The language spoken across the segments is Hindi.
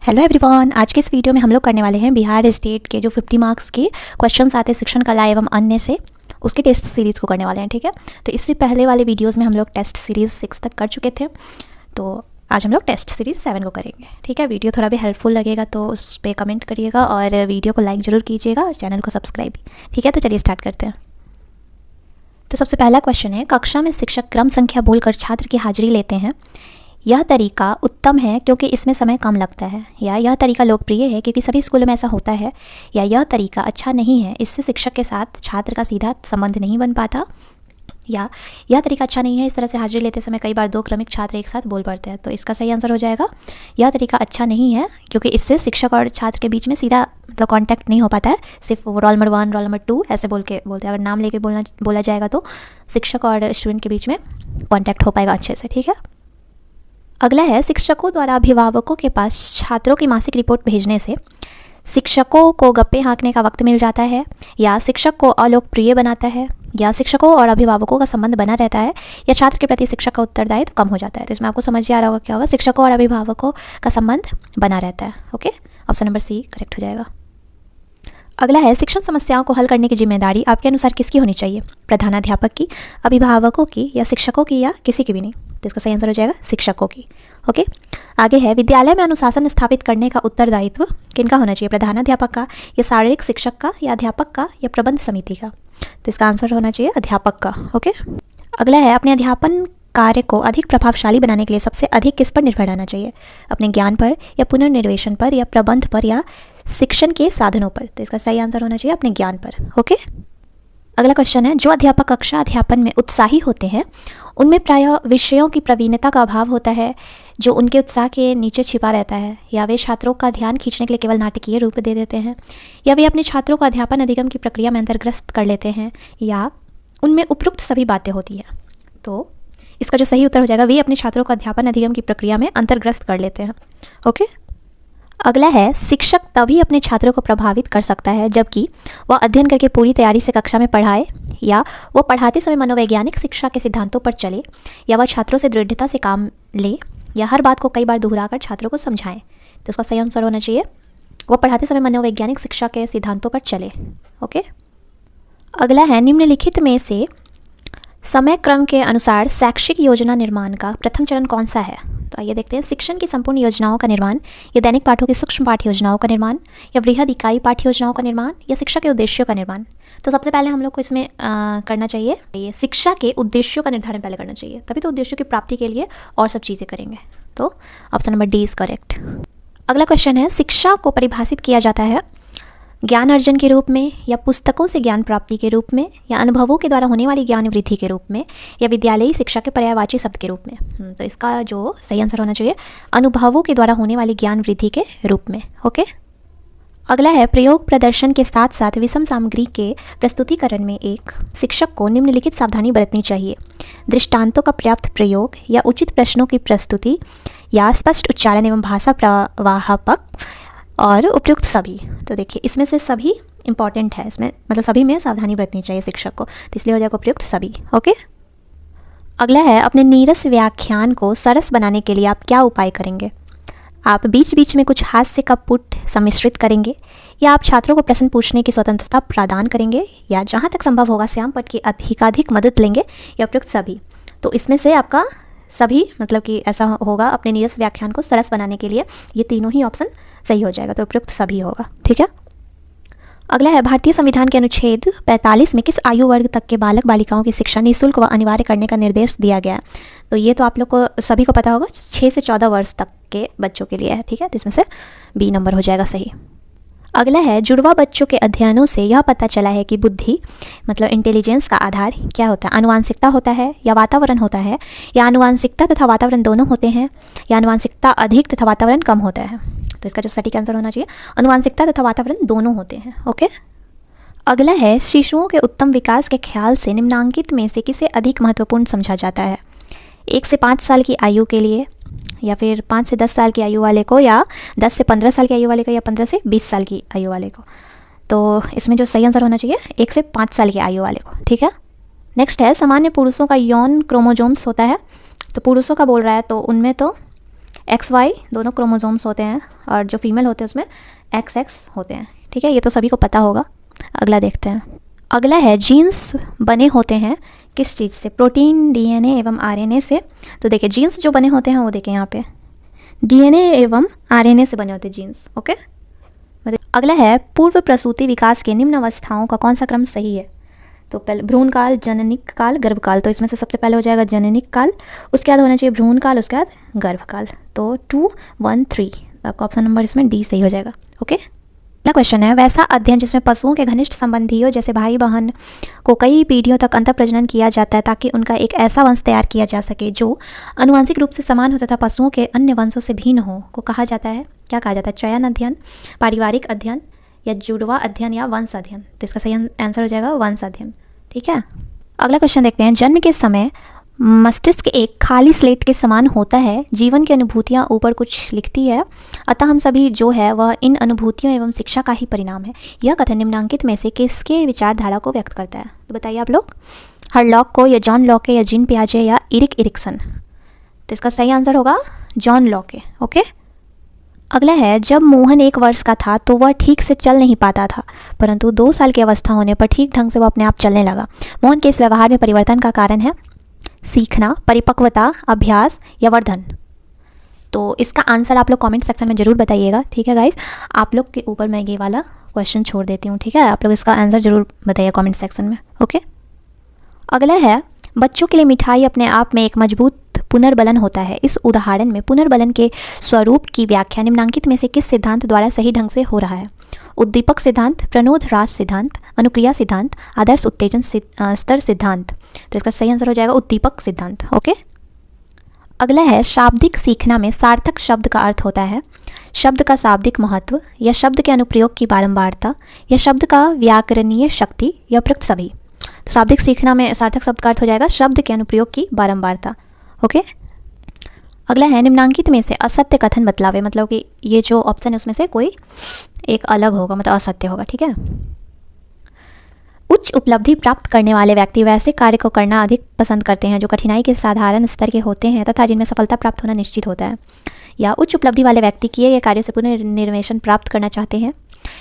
हेलो एवरीवन, आज के इस वीडियो में हम लोग करने वाले हैं बिहार स्टेट के जो 50 मार्क्स के क्वेश्चंस आते हैं शिक्षण कला एवं अन्य से, उसके टेस्ट सीरीज़ को करने वाले हैं। ठीक है, तो इससे पहले वाले वीडियोस में हम लोग टेस्ट सीरीज़ 6 तक कर चुके थे, तो आज हम लोग टेस्ट सीरीज़ 7 को करेंगे। ठीक है, वीडियो थोड़ा भी हेल्पफुल लगेगा तो उस पर कमेंट करिएगा और वीडियो को लाइक ज़रूर कीजिएगा और चैनल को सब्सक्राइब भी। ठीक है, तो चलिए स्टार्ट करते हैं। तो सबसे पहला क्वेश्चन है, कक्षा में शिक्षक क्रम संख्या बोलकर छात्र की हाजिरी लेते हैं। यह तरीका उत्तम है क्योंकि इसमें समय कम लगता है, या यह तरीका लोकप्रिय है क्योंकि सभी स्कूलों में ऐसा होता है, या यह तरीका अच्छा नहीं है, इससे शिक्षक के साथ छात्र का सीधा संबंध नहीं बन पाता, या यह तरीका अच्छा नहीं है, इस तरह से हाजिरी लेते समय कई बार 2 क्रमिक छात्र एक साथ बोल पड़ते हैं। तो इसका सही आंसर हो जाएगा यह तरीका अच्छा नहीं है क्योंकि इससे शिक्षक और छात्र के बीच में सीधा मतलब कॉन्टैक्ट नहीं हो पाता है, सिर्फ रोल नंबर 1 रोल नंबर 2 ऐसे बोलते हैं। अगर नाम लेके बोला जाएगा तो शिक्षक और स्टूडेंट के बीच में कॉन्टैक्ट हो पाएगा अच्छे से। ठीक है, अगला है, शिक्षकों द्वारा अभिभावकों के पास छात्रों की मासिक रिपोर्ट भेजने से शिक्षकों को गप्पे हाँकने का वक्त मिल जाता है, या शिक्षक को अलोकप्रिय बनाता है, या शिक्षकों और अभिभावकों का संबंध बना रहता है, या छात्र के प्रति शिक्षक का उत्तरदायित्व कम हो जाता है। तो इसमें आपको समझ आ रहा होगा क्या होगा, शिक्षकों और अभिभावकों का संबंध बना रहता है। Okay, option number C correct हो जाएगा। अगला है, शिक्षण समस्याओं को हल करने की जिम्मेदारी आपके अनुसार किसकी होनी चाहिए? प्रधानाध्यापक की, अभिभावकों की, या शिक्षकों की, या किसी की भी नहीं? तो इसका सही आंसर हो जाएगा शिक्षकों की। ओके, आगे है, विद्यालय में अनुशासन स्थापित करने का उत्तरदायित्व किनका होना चाहिए? प्रधानाध्यापक का, या शारीरिक शिक्षक का, या अध्यापक का, या प्रबंध समिति का? तो इसका आंसर होना चाहिए अध्यापक का। ओके, अगला है, अपने अध्यापन कार्य को अधिक प्रभावशाली बनाने के लिए सबसे अधिक किस पर निर्भर रहना चाहिए? अपने ज्ञान पर, या पुनर्निर्वेशन पर, या प्रबंध पर, या शिक्षण के साधनों पर? तो इसका सही आंसर होना चाहिए अपने ज्ञान पर। ओके, अगला क्वेश्चन है, जो अध्यापक कक्षा अध्यापन में उत्साही होते हैं उनमें प्रायः विषयों की प्रवीणता का अभाव होता है जो उनके उत्साह के नीचे छिपा रहता है, या वे छात्रों का ध्यान खींचने के लिए केवल नाटकीय रूप दे देते हैं, या वे अपने छात्रों को अध्यापन अधिगम की प्रक्रिया में अंतर्ग्रस्त कर लेते हैं, या उनमें उपरोक्त सभी बातें होती हैं? तो इसका जो सही उत्तर हो जाएगा, वे अपने छात्रों को अध्यापन अधिगम की प्रक्रिया में अंतर्ग्रस्त कर लेते हैं। ओके, अगला है, शिक्षक तभी अपने छात्रों को प्रभावित कर सकता है जबकि वह अध्ययन करके पूरी तैयारी से कक्षा में पढ़ाए, या वह पढ़ाते समय मनोवैज्ञानिक शिक्षा के सिद्धांतों पर चले, या वह छात्रों से दृढ़ता से काम ले, या हर बात को कई बार दोहराकर छात्रों को समझाएं। तो इसका सही आंसर होना चाहिए वह पढ़ाते समय मनोवैज्ञानिक शिक्षा के सिद्धांतों पर चले। ओके, अगला है, निम्नलिखित में से समय क्रम के अनुसार शैक्षिक योजना निर्माण का प्रथम चरण कौन सा है? तो आइए देखते हैं, शिक्षण की संपूर्ण योजनाओं का निर्माण, या दैनिक पाठों की सूक्ष्म पाठ्य योजनाओं का निर्माण, या वृहद इकाई पाठ्य योजनाओं का निर्माण, या शिक्षा के उद्देश्यों का निर्माण? तो सबसे पहले हम लोग को इसमें करना चाहिए, ये शिक्षा के उद्देश्यों का निर्धारण पहले करना चाहिए, तभी तो उद्देश्यों की प्राप्ति के लिए और सब चीज़ें करेंगे। तो option number D is correct. अगला क्वेश्चन है, शिक्षा को परिभाषित किया जाता है ज्ञान अर्जन के रूप में, या पुस्तकों से ज्ञान प्राप्ति के रूप में, या अनुभवों के द्वारा होने वाली ज्ञान वृद्धि के रूप में, या विद्यालयी शिक्षा के पर्यायवाची शब्द के रूप में? तो इसका जो सही आंसर होना चाहिए अनुभवों के द्वारा होने वाली ज्ञान वृद्धि के रूप में। ओके, अगला है, प्रयोग प्रदर्शन के साथ साथ विषम सामग्री के प्रस्तुतिकरण में एक शिक्षक को निम्नलिखित सावधानी बरतनी चाहिए: दृष्टांतों का पर्याप्त प्रयोग, या उचित प्रश्नों की प्रस्तुति, या स्पष्ट उच्चारण एवं भाषा प्रवाहपक, और उपयुक्त सभी। तो देखिए, इसमें से सभी इंपॉर्टेंट है, इसमें मतलब सभी में सावधानी बरतनी चाहिए शिक्षक को, तो इसलिए हो जाएगा उपयुक्त सभी। ओके, अगला है, अपने नीरस व्याख्यान को सरस बनाने के लिए आप क्या उपाय करेंगे? आप बीच बीच में कुछ हास्य का पुट सम्मिश्रित करेंगे, या आप छात्रों को प्रश्न पूछने की स्वतंत्रता प्रदान करेंगे, या जहाँ तक संभव होगा श्याम पट की अधिकाधिक मदद लेंगे, या उपयुक्त सभी? तो इसमें से आपका सभी मतलब कि ऐसा होगा, अपने नीरस व्याख्यान को सरस बनाने के लिए ये तीनों ही ऑप्शन सही हो जाएगा, तो उपयुक्त सभी होगा। ठीक है, अगला है, भारतीय संविधान के अनुच्छेद 45 में किस आयु वर्ग तक के बालक बालिकाओं की शिक्षा निःशुल्क व अनिवार्य करने का निर्देश दिया गया है? तो ये तो आप लोग को सभी को पता होगा, 6 से 14 वर्ष तक के बच्चों के लिए है। ठीक है, तो इसमें से बी नंबर हो जाएगा सही। अगला है, जुड़वा बच्चों के अध्ययनों से यह पता चला है कि बुद्धि मतलब इंटेलिजेंस का आधार क्या होता है? आनुवांशिकता होता है, या वातावरण होता है, या आनुवांशिकता तथा वातावरण दोनों होते हैं, या आनुवांशिकता अधिक तथा वातावरण कम होता है? तो इसका जो सटीक आंसर होना चाहिए आनुवांशिकता तथा वातावरण दोनों होते हैं। ओके, अगला है, शिशुओं के उत्तम विकास के ख्याल से निम्नांकित में से किसे अधिक महत्वपूर्ण समझा जाता है? 1 से 5 साल की आयु के लिए, या फिर 5 से 10 साल की आयु वाले को, या 10 से 15 साल की आयु वाले को, या 15 से 20 साल की आयु वाले को? तो इसमें जो सही आंसर होना चाहिए 1 से 5 साल की आयु वाले को। ठीक है, नेक्स्ट है, सामान्य पुरुषों का यौन क्रोमोजोम्स होता है, तो पुरुषों का बोल रहा है, तो उनमें तो XY दोनों क्रोमोसोम्स होते हैं और जो फीमेल होते हैं उसमें XX होते हैं। ठीक है, ये तो सभी को पता होगा। अगला देखते हैं। अगला है जीन्स बने होते हैं किस चीज़ से? प्रोटीन, DNA एवं RNA से। तो देखिए जीन्स जो बने होते हैं वो देखिए यहाँ पे DNA एवं RNA से बने होते हैं जीन्स। ओके, अगला है पूर्व प्रसूति विकास के निम्न अवस्थाओं का कौन सा क्रम सही है? तो पहले भ्रूण काल, जननिक काल, गर्भकाल। तो इसमें से सबसे पहले हो जाएगा जननिक काल, उसके बाद होना चाहिए भ्रूण काल, उसके बाद गर्भकाल। तो 2, 1, 3 आपका ऑप्शन नंबर इसमें डी सही हो जाएगा। ओके, अगला क्वेश्चन है वैसा अध्ययन जिसमें पशुओं के घनिष्ठ संबंधियों जैसे भाई बहन को कई पीढ़ियों तक अंतर प्रजनन किया जाता है ताकि उनका एक ऐसा वंश तैयार किया जा सके जो आनुवंशिक रूप से समान हो तथा पशुओं के अन्य वंशों से भिन्न हो को कहा जाता है, क्या कहा जाता है? चयन अध्ययन, पारिवारिक अध्ययन या जुड़वा अध्ययन या वंश अध्ययन। तो इसका सही आंसर हो जाएगा वंश अध्ययन। ठीक है, अगला क्वेश्चन देखते हैं। जन्म के समय मस्तिष्क एक खाली स्लेट के समान होता है, जीवन की अनुभूतियाँ ऊपर कुछ लिखती है, अतः हम सभी जो है वह इन अनुभूतियों एवं शिक्षा का ही परिणाम है। यह कथन निम्नांकित में से किसके विचारधारा को व्यक्त करता है? तो बताइए आप लोग, हरलॉक को या जॉन लॉके या जीन पियाजे या इरिक इरिक्सन? तो इसका सही आंसर होगा जॉन लॉके। ओके, अगला है जब मोहन 1 वर्ष का था तो वह ठीक से चल नहीं पाता था, परंतु 2 साल की अवस्था होने पर ठीक ढंग से वह अपने आप चलने लगा। मोहन के इस व्यवहार में परिवर्तन का कारण है सीखना, परिपक्वता, अभ्यास या वर्धन? तो इसका आंसर आप लोग कमेंट सेक्शन में ज़रूर बताइएगा। ठीक है गाइस, आप लोग के ऊपर मैं ये वाला क्वेश्चन छोड़ देती हूँ। ठीक है, आप लोग इसका आंसर ज़रूर बताइए कमेंट सेक्शन में। ओके, अगला है बच्चों के लिए मिठाई अपने आप में एक मजबूत पुनर्बलन होता है। इस उदाहरण में पुनर्बलन के स्वरूप की व्याख्या निम्नांकित में से किस सिद्धांत द्वारा सही ढंग से हो रहा है? उद्दीपक सिद्धांत, प्रणोद ह्रास सिद्धांत, अनुक्रिया सिद्धांत, आदर्श उत्तेजन स्तर सिद्धांत? तो इसका सही आंसर हो जाएगा उद्दीपक सिद्धांत। ओके, अगला है शाब्दिक सीखना में सार्थक शब्द का अर्थ होता है शब्द का शाब्दिक महत्व या शब्द के अनुप्रयोग की बारंबारता या शब्द का व्याकरणीय शक्ति या उपयुक्त सभी? तो शाब्दिक सीखना में सार्थक शब्द का अर्थ हो जाएगा शब्द के अनुप्रयोग की बारंबारता। ओके, अगला है निम्नांकित में से असत्य कथन बतलावे, मतलब कि ये जो ऑप्शन है उसमें से कोई एक अलग होगा, मतलब असत्य होगा। ठीक है, उच्च उपलब्धि प्राप्त करने वाले व्यक्ति वैसे कार्य को करना अधिक पसंद करते हैं जो कठिनाई के साधारण स्तर के होते हैं तथा जिनमें सफलता प्राप्त होना निश्चित होता है। या उच्च उपलब्धि वाले व्यक्ति किए गए कार्यों से पुनर्निर्वेशन प्राप्त करना चाहते हैं।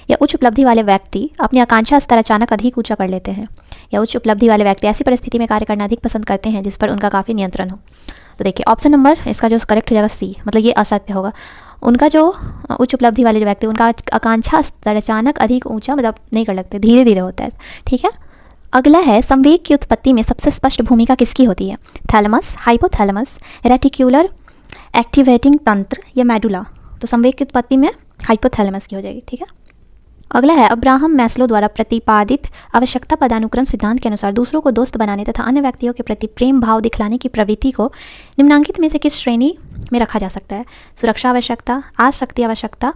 या उच्च उपलब्धि वाले व्यक्ति अपनी आकांक्षा स्तर अचानक अधिक ऊंचा कर लेते हैं। या उच्च उपलब्धि वाले व्यक्ति ऐसी परिस्थिति में कार्य करना अधिक पसंद करते हैं जिस पर उनका काफ़ी नियंत्रण हो। तो देखिए ऑप्शन नंबर इसका जो करेक्ट हो जाएगा सी, मतलब ये असत्य होगा। उनका जो उच्च उपलब्धि वाले जो व्यक्ति उनका आकांक्षा स्तर अचानक अधिक ऊंचा मतलब नहीं कर लगते, धीरे धीरे होता है। ठीक है, अगला है संवेग की उत्पत्ति में सबसे स्पष्ट भूमिका किसकी होती है? थैलेमस, हाइपोथैलेमस, रेटिक्यूलर एक्टिवेटिंग तंत्र या मेडुला? तो संवेग की उत्पत्ति में हाइपोथैलेमस की हो जाएगी। ठीक है, अगला है अब्राहम मैस्लो द्वारा प्रतिपादित आवश्यकता पदानुक्रम सिद्धांत के अनुसार दूसरों को दोस्त बनाने तथा अन्य व्यक्तियों के प्रति प्रेम भाव दिखलाने की प्रवृत्ति को निम्नांकित में से किस श्रेणी में रखा जा सकता है? सुरक्षा आवश्यकता, आशक्ति आवश्यकता,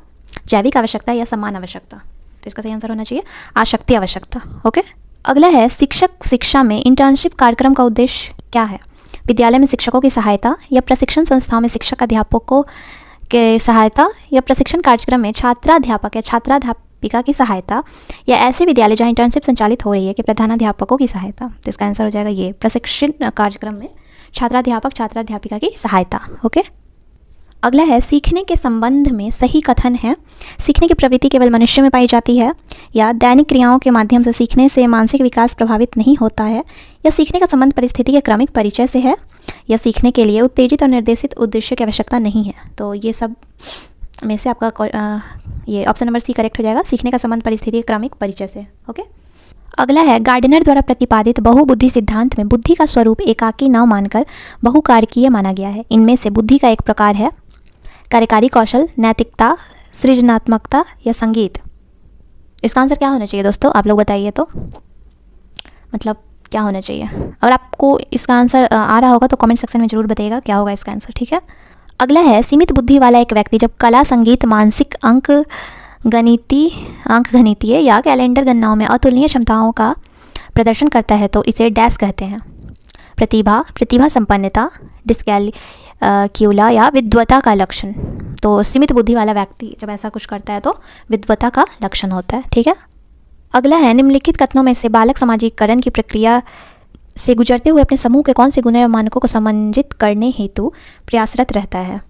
जैविक आवश्यकता या सम्मान आवश्यकता? तो इसका सही आंसर होना चाहिए आशक्ति आवश्यकता। ओके, अगला है शिक्षक शिक्षा में इंटर्नशिप कार्यक्रम का उद्देश्य क्या है? विद्यालय में शिक्षकों की सहायता या प्रशिक्षण संस्थाओं में शिक्षक अध्यापकों के सहायता या प्रशिक्षण कार्यक्रम में छात्राध्यापक या छात्राध्यापिका की सहायता या ऐसे विद्यालय जहां इंटर्नशिप संचालित हो रही है कि प्रधानाध्यापकों की सहायता? तो इसका आंसर हो जाएगा ये प्रशिक्षण कार्यक्रम में छात्राध्यापक छात्राध्यापिका की सहायता। ओके, अगला है सीखने के संबंध में सही कथन है सीखने की प्रवृत्ति केवल मनुष्य में पाई जाती है, या दैनिक क्रियाओं के माध्यम से सीखने से मानसिक विकास प्रभावित नहीं होता है, या सीखने का संबंध परिस्थिति के क्रमिक परिचय से है, या सीखने के लिए उत्तेजित और निर्देशित उद्देश्य की आवश्यकता नहीं है। तो ये सब में से आपका ये ऑप्शन नंबर सी करेक्ट हो जाएगा, सीखने का संबंध परिस्थिति के क्रमिक परिचय से। ओके, अगला है गार्डनर द्वारा प्रतिपादित बहुबुद्धि सिद्धांत में बुद्धि का स्वरूप एकाकी न मानकर बहुकारकीय माना गया है। इनमें से बुद्धि का एक प्रकार है कार्यकारी कौशल, नैतिकता, सृजनात्मकता या संगीत? इसका आंसर क्या होना चाहिए दोस्तों? आप लोग बताइए तो, मतलब क्या होना चाहिए? अगर आपको इसका आंसर आ रहा होगा तो कमेंट सेक्शन में ज़रूर बताइएगा क्या होगा इसका आंसर। ठीक है, अगला है सीमित बुद्धि वाला एक व्यक्ति जब कला, संगीत, मानसिक अंक गणितीय या कैलेंडर गणनाओं में अतुलनीय क्षमताओं का प्रदर्शन करता है तो इसे डैश कहते हैं? प्रतिभा संपन्नता, डिस्कैल्क्यूला या विद्वता का लक्षण? तो सीमित बुद्धि वाला व्यक्ति जब ऐसा कुछ करता है तो विद्वता का लक्षण होता है। ठीक है, अगला है निम्नलिखित कथनों में से बालक सामाजिकरण की प्रक्रिया से गुजरते हुए अपने समूह के कौन से गुण एवं मानकों को समंजित करने हेतु प्रयासरत रहता है?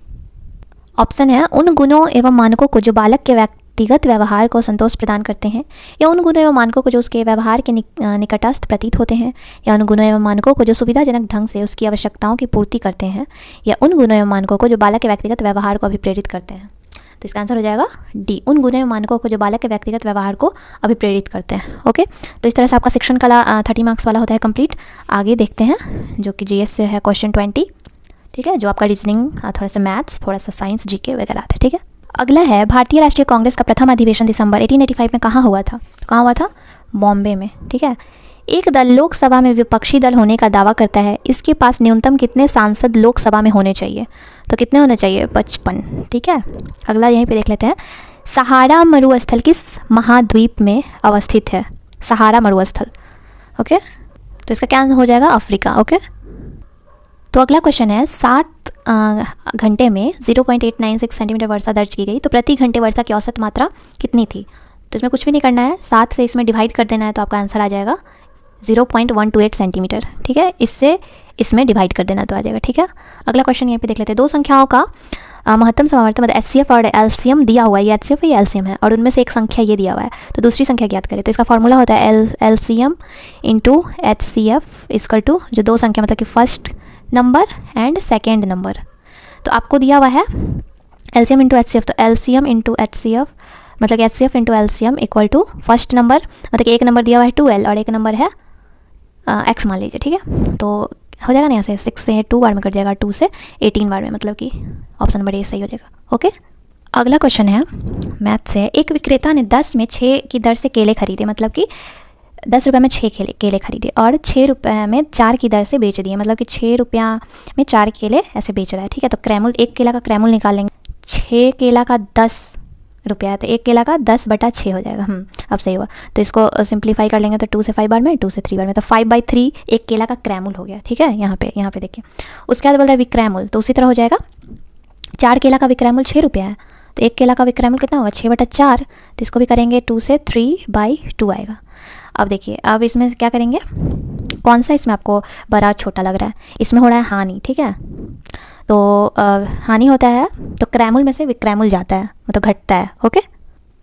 ऑप्शन है उन गुणों एवं मानकों को जो बालक के व्यक्तिगत व्यवहार को संतोष प्रदान करते हैं, या उन गुणों एवं मानकों को जो उसके व्यवहार के निकटस्थ प्रतीत होते हैं, या उन गुणों एवं मानकों को जो सुविधाजनक ढंग से उसकी आवश्यकताओं की पूर्ति करते हैं, या उन गुणों एवं मानकों को जो बालक के व्यक्तिगत व्यवहार को अभिप्रेरित करते हैं। तो इसका आंसर हो जाएगा डी, उन गुणों एवं मानकों को जो बालक के व्यक्तिगत व्यवहार को अभिप्रेरित करते हैं। ओके, तो इस तरह से आपका शिक्षण कला 30 मार्क्स वाला होता है कंप्लीट। आगे देखते हैं जो कि जीएस से है क्वेश्चन 20, ठीक है, जो आपका रीजनिंग, थोड़ा सा मैथ्स, थोड़ा सा साइंस, जीके वगैरह आता है, ठीक है। अगला है भारतीय राष्ट्रीय कांग्रेस का प्रथम अधिवेशन दिसंबर 1885 में कहाँ हुआ था? कहाँ हुआ था? बॉम्बे में, ठीक है। एक दल लोकसभा में विपक्षी दल होने का दावा करता है, इसके पास न्यूनतम कितने सांसद लोकसभा में होने चाहिए? तो कितने होने चाहिए? 55, ठीक है। अगला यहीं पे देख लेते हैं, सहारा मरुस्थल किस महाद्वीप में अवस्थित है? सहारा मरुस्थल, ओके, तो इसका क्या हो जाएगा? Africa, okay. तो अगला क्वेश्चन है 7 घंटे में 0.896 सेंटीमीटर वर्षा दर्ज की गई, तो प्रति घंटे वर्षा की औसत मात्रा कितनी थी? तो इसमें कुछ भी नहीं करना है, 7 से इसमें डिवाइड कर देना है, तो आपका आंसर आ जाएगा 0.128 सेंटीमीटर, ठीक है। इससे इसमें डिवाइड कर देना तो आ जाएगा, ठीक है। अगला क्वेश्चन यहाँ पे देख लेते हैं, दो संख्याओं का महत्तम समावर्त मतलब HCF और LCM दिया हुआ है, ये HCF है, ये LCM है, और उनमें से एक संख्या ये दिया हुआ है, तो दूसरी संख्या ज्ञात करें। तो इसका फॉर्मूला होता है LCM into HCF equal to जो दो संख्या मतलब कि first number and second number. तो आपको दिया हुआ है LCM इंटू HCF, तो LCM इंटू HCF मतलब HCF into LCM equal to first number मतलब कि एक नंबर दिया हुआ है 2L और एक नंबर है X मान लीजिए, ठीक है। तो हो जाएगा ना, यहाँ से 6 से 2 बार में कट जाएगा, 2 से 18 बार में, मतलब कि ऑप्शन नंबर ए सही हो जाएगा, ओके। अगला क्वेश्चन है मैथ से, एक विक्रेता ने 10 में 6 की दर से केले खरीदे, मतलब कि 10 रुपये में 6 केले खरीदे और 6 रुपये में 4 की दर से बेच दिए, मतलब कि 6 रुपया में 4 केले ऐसे बेच रहा है, ठीक है। तो क्रैमुल, एक केला का क्रैमुल निकाल लेंगे, 6 केला का 10 रुपया है, तो एक केला का 10/6 हो जाएगा। अब सही हुआ, तो इसको सिंप्लीफाई कर लेंगे, तो 2 से 5 बार में, 2 से 3 बार में, तो 5/3 एक केला का क्रैमुल हो गया, ठीक है। यहाँ पे देखिए, उसके बाद बोल रहा है विक्रैमुल, तो उसी तरह हो जाएगा 4 केला का विक्रैमुल 6 रुपया है, तो एक केला का विक्रैमुल कितना होगा? 6/4, तो इसको भी करेंगे 2 से 3/2 आएगा। अब देखिए, अब इसमें क्या करेंगे, कौन सा इसमें आपको बड़ा छोटा लग रहा है? इसमें हो रहा है हानि, ठीक है। तो हानि होता है तो क्रैमुल में से विक्रैमुल जाता है, मतलब घटता है, ओके।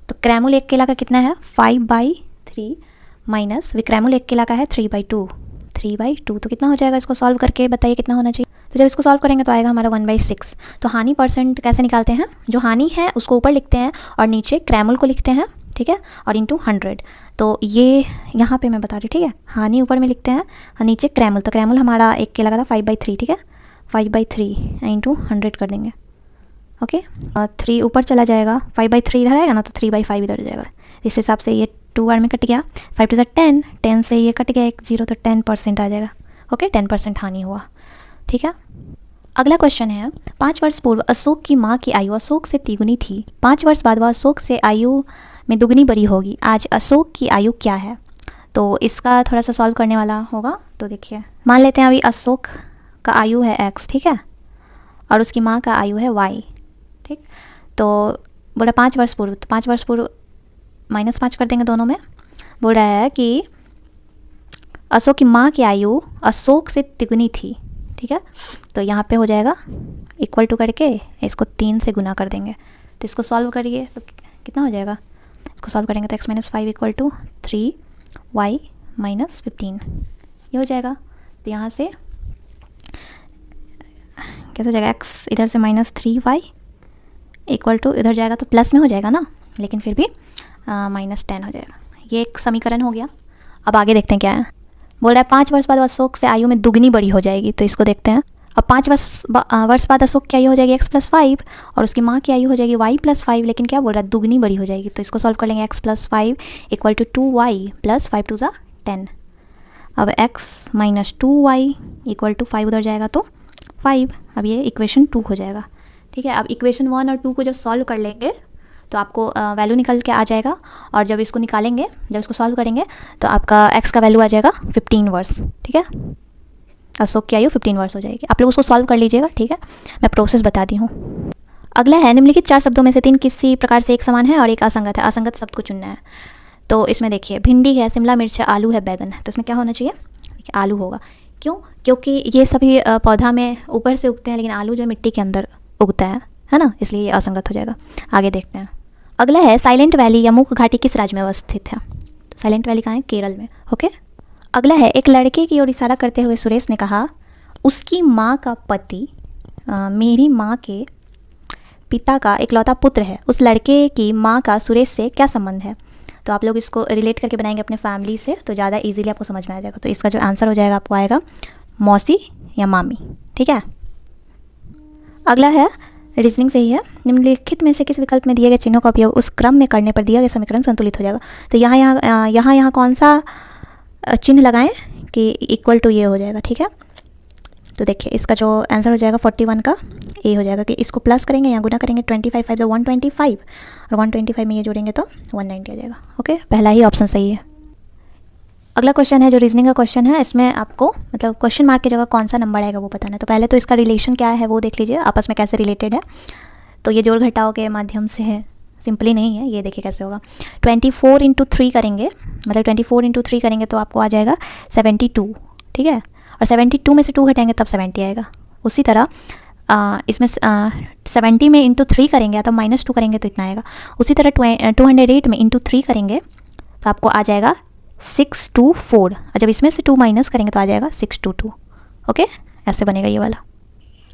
तो क्रैमुल एक केला का कितना है? 5/3 माइनस विक्रैमुल एक केला का है 3/2, तो कितना हो जाएगा? इसको सॉल्व करके बताइए कितना होना चाहिए। तो जब इसको सॉल्व करेंगे तो आएगा हमारा 1/6। तो हानि परसेंट कैसे निकालते हैं? जो हानि है उसको ऊपर लिखते हैं और नीचे क्रैमुल को लिखते हैं, ठीक है, और इंटू 100। तो ये यहाँ पे मैं बता रही हूँ, ठीक है, हानि ऊपर में लिखते हैं और नीचे क्रैमुल, तो क्रैमुल हमारा एक केला का था 5/3, ठीक है, 5/3 इंटू 100 कर देंगे, ओके। और 3 ऊपर चला जाएगा, 5/3 इधर आएगा ना, तो 3/5 इधर हो जाएगा। इस हिसाब से ये 2 बार में कट गया, 5 2 10, 10 से ये कट गया 1 0, तो 10% आ जाएगा, ओके, 10% हानि हुआ, ठीक है। अगला क्वेश्चन है, 5 वर्ष पूर्व अशोक की माँ की आयु अशोक से तिगुनी थी, 5 वर्ष बाद वह अशोक से आयु में दुगनी बड़ी होगी, आज अशोक की आयु क्या है? तो इसका थोड़ा सा सॉल्व करने वाला होगा। तो देखिए, मान लेते हैं अभी अशोक का आयु है x, ठीक है, और उसकी माँ का आयु है y, ठीक। तो बोला 5 वर्ष पूर्व, तो 5 वर्ष पूर्व -5 कर देंगे दोनों में। बोल रहा है कि अशोक की माँ की आयु अशोक से तिगुनी थी, ठीक है। तो यहाँ पे हो जाएगा इक्वल टू करके इसको 3 से गुना कर देंगे, तो इसको सॉल्व करिए तो कितना हो जाएगा? इसको सॉल्व करेंगे तो x - 5 इक्वल टू 3y - 15 ये हो जाएगा। तो यहाँ से कैसे हो जाएगा? x इधर से -3y इक्वल टू इधर जाएगा तो प्लस में हो जाएगा ना, लेकिन फिर भी -10 हो जाएगा। ये एक समीकरण हो गया। अब आगे देखते हैं क्या है। बोल रहा है 5 वर्ष बाद अशोक से आयु में दुगनी बड़ी हो जाएगी, तो इसको देखते हैं। अब 5 वर्ष बाद अशोक की आयु हो जाएगी x + 5 और उसकी माँ की आयु हो जाएगी y + 5, लेकिन क्या बोल रहा है? दुगनी बड़ी हो जाएगी। तो इसको सॉल्व कर लेंगे, x + 5 इक्वल टू 2y + 5 2 10। अब x - 2y इक्वल टू 5 उधर जाएगा तो 5। अब ये इक्वेशन 2 हो जाएगा, ठीक है। अब इक्वेशन 1 और 2 को जब सॉल्व कर लेंगे तो आपको वैल्यू निकल के आ जाएगा, और जब इसको निकालेंगे, जब इसको सॉल्व करेंगे तो आपका x का वैल्यू आ जाएगा 15 वर्ष, ठीक है। अशोक की आयु 15 वर्ष हो जाएगी। आप लोग उसको सॉल्व कर लीजिएगा, ठीक है, मैं प्रोसेस बताती हूँ। अगला है, निम्नलिखित 4 शब्दों में से 3 किसी प्रकार से एक समान है और एक असंगत है। असंगत शब्द को चुनना है। तो इसमें देखिए, भिंडी है, शिमला मिर्च है, आलू है, बैगन है, तो इसमें क्या होना चाहिए? देखिए, आलू होगा। क्यों? क्योंकि ये सभी पौधा में ऊपर से उगते हैं, लेकिन आलू जो है मिट्टी के अंदर उगता है, है ना, इसलिए ये असंगत हो जाएगा। आगे देखते हैं। अगला है साइलेंट वैली या मूक घाटी किस राज्य में अवस्थित है? तो साइलेंट वैली कहाँ है? केरल में। ओके। अगला है एक लड़के की ओर इशारा करते हुए सुरेश ने कहा, उसकी माँ का पति मेरी माँ के पिता का इकलौता पुत्र है। उस लड़के की माँ का सुरेश से क्या संबंध है? तो आप लोग इसको रिलेट करके बनाएंगे अपने फैमिली से, तो ज़्यादा इजीली आपको समझ में आ जाएगा। तो इसका जो आंसर हो जाएगा आपको आएगा मौसी या मामी। ठीक है। अगला है रीजनिंग से ही है। निम्नलिखित में से किस विकल्प में दिए गए चिन्हों का उपयोग उस क्रम में करने पर दिया गया समीकरण संतुलित हो जाएगा? तो यहाँ कौन सा चिन्ह लगाएं कि इक्वल टू ये हो जाएगा। ठीक है। तो देखिए इसका जो आंसर हो जाएगा 41 का ए हो जाएगा कि इसको प्लस करेंगे या गुना करेंगे 25 5 125 और 125 में ये जोड़ेंगे तो 190 आ जाएगा। ओके, पहला ही ऑप्शन सही है। अगला क्वेश्चन है जो रीजनिंग का क्वेश्चन है, इसमें आपको मतलब क्वेश्चन मार्क की जगह कौन सा नंबर आएगा वो बताना है। तो पहले तो इसका रिलेशन क्या है वो देख लीजिए, आपस में कैसे रिलेटेड है। तो ये जोड़ घटाव के माध्यम से है, सिंपली नहीं है। ये देखिए कैसे होगा। 24 × 3 करेंगे, मतलब 24 × 3 करेंगे तो आपको आ जाएगा 72। ठीक है। और 72 में से 2 घटाएंगे तब 70 आएगा। उसी तरह इसमें 70 में × 3 करेंगे तो -2 करेंगे तो इतना आएगा। उसी तरह 208 में × 3 करेंगे तो आपको आ जाएगा 624। और जब इसमें से 2 माइनस करेंगे तो आ जाएगा 622। ओके, ऐसे बनेगा ये वाला।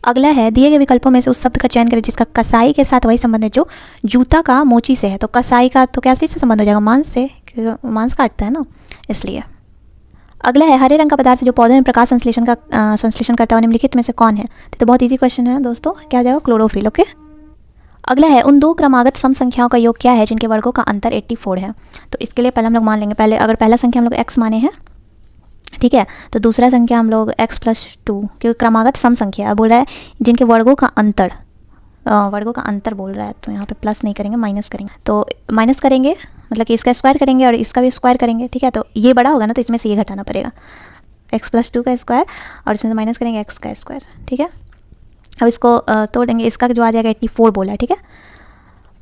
अगला है दिए गए विकल्पों में से उस शब्द का चयन करें जिसका कसाई के साथ वही संबंध है जो जूता का मोची से है। तो कसाई का तो क्या चीज़ से संबंध हो जाएगा? मांस से, मांस काटता है ना, इसलिए। अगला है हरे रंग का पदार्थ जो पौधे में प्रकाश संश्लेषण करता है निम्नलिखित में से कौन है? तो बहुत इजी क्वेश्चन है दोस्तों, क्या हो जाएगा? क्लोरोफिल। ओके। अगला है उन दो क्रमागत सम संख्याओं का योग क्या है जिनके वर्गों का अंतर 84 है? तो इसके लिए पहले हम लोग मान लेंगे, पहले अगर पहला संख्या हम लोग x माने हैं, ठीक है, तो दूसरा संख्या हम लोग x+2, क्योंकि क्रमागत सम संख्या बोल रहा है जिनके वर्गों का अंतर बोल रहा है, तो यहाँ पे प्लस नहीं करेंगे, माइनस करेंगे। तो माइनस करेंगे मतलब कि इसका स्क्वायर करेंगे और इसका भी स्क्वायर करेंगे। ठीक है, तो ये बड़ा होगा ना, तो इसमें से ये घटाना पड़ेगा, x+2 का स्क्वायर और इसमें से माइनस करेंगे x का स्क्वायर। ठीक है, अब इसको तोड़ देंगे, इसका जो आ जाएगा 84 बोला है। ठीक है,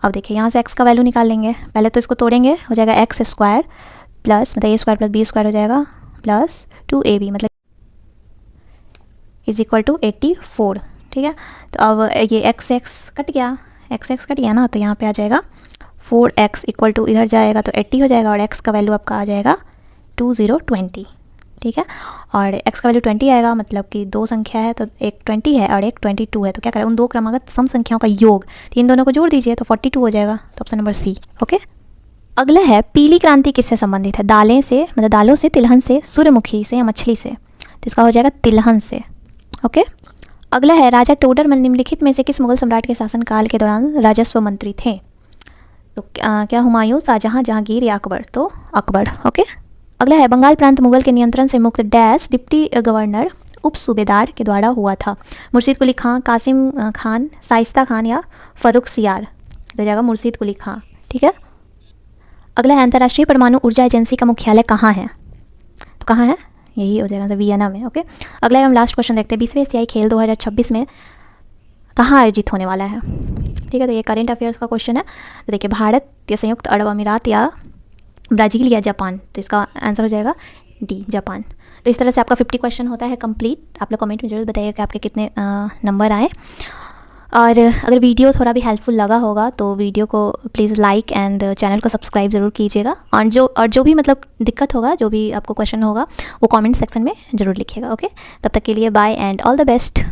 अब देखिए यहाँ से x का वैल्यू निकाल लेंगे। पहले तो इसको तोड़ेंगे, हो जाएगा x² प्लस मतलब a² + b² हो जाएगा प्लस 2ab मतलब = 84। ठीक है, तो अब ये x कट गया ना, तो यहाँ पे आ जाएगा 4x = इधर जाएगा तो 80 हो जाएगा और x का वैल्यू आपका आ जाएगा 2020। ठीक है, और x का वैल्यू 20 आएगा, मतलब कि दो संख्या है तो एक 20 है और एक 22 है, तो क्या करें उन दो क्रमागत सम संख्याओं का योग, तो इन दोनों को जोड़ दीजिए तो 42 हो जाएगा। तो ऑप्शन नंबर सी। ओके। अगला है पीली क्रांति किससे संबंधित है? दालें से, मतलब दालों से, तिलहन से, सूर्यमुखी से या मछली से? तो इसका हो जाएगा तिलहन से। ओके। अगला है राजा टोडरमल निम्नलिखित में से किस मुगल सम्राट के शासनकाल के दौरान राजस्व मंत्री थे? तो क्या हुमायूं, शाहजहां, जहांगीर या अकबर? तो अकबर। ओके। अगला है बंगाल प्रांत मुगल के नियंत्रण से मुक्त डैश डिप्टी गवर्नर उप सूबेदार के द्वारा हुआ था? मुर्शीद कुली खां, कासिम खान, शाइस्ता खान या फर्रुखसियार? तो जाएगा मुर्शीद कुली खां। ठीक है। अगला है अंतर्राष्ट्रीय परमाणु ऊर्जा एजेंसी का मुख्यालय कहाँ है? तो कहाँ है? यही हो जाएगा वियना में। ओके। अगला हम लास्ट क्वेश्चन देखते हैं, 20वें एशियाई खेल 2026 में कहाँ आयोजित होने वाला है? ठीक है, तो ये करेंट अफेयर्स का क्वेश्चन है। तो देखिए भारत या संयुक्त अरब अमीरात या ब्राज़ील या जापान? तो इसका आंसर हो जाएगा डी, जापान। तो इस तरह से आपका 50 क्वेश्चन होता है कंप्लीट। आप लोग कमेंट में जरूर बताइएगा कि आपके कितने नंबर आए। और अगर वीडियो थोड़ा भी हेल्पफुल लगा होगा तो वीडियो को प्लीज़ लाइक एंड चैनल को सब्सक्राइब ज़रूर कीजिएगा। और जो भी मतलब दिक्कत होगा, जो भी आपको क्वेश्चन होगा वो कमेंट सेक्शन में ज़रूर लिखिएगा। ओके, तब तक के लिए bye and all the best.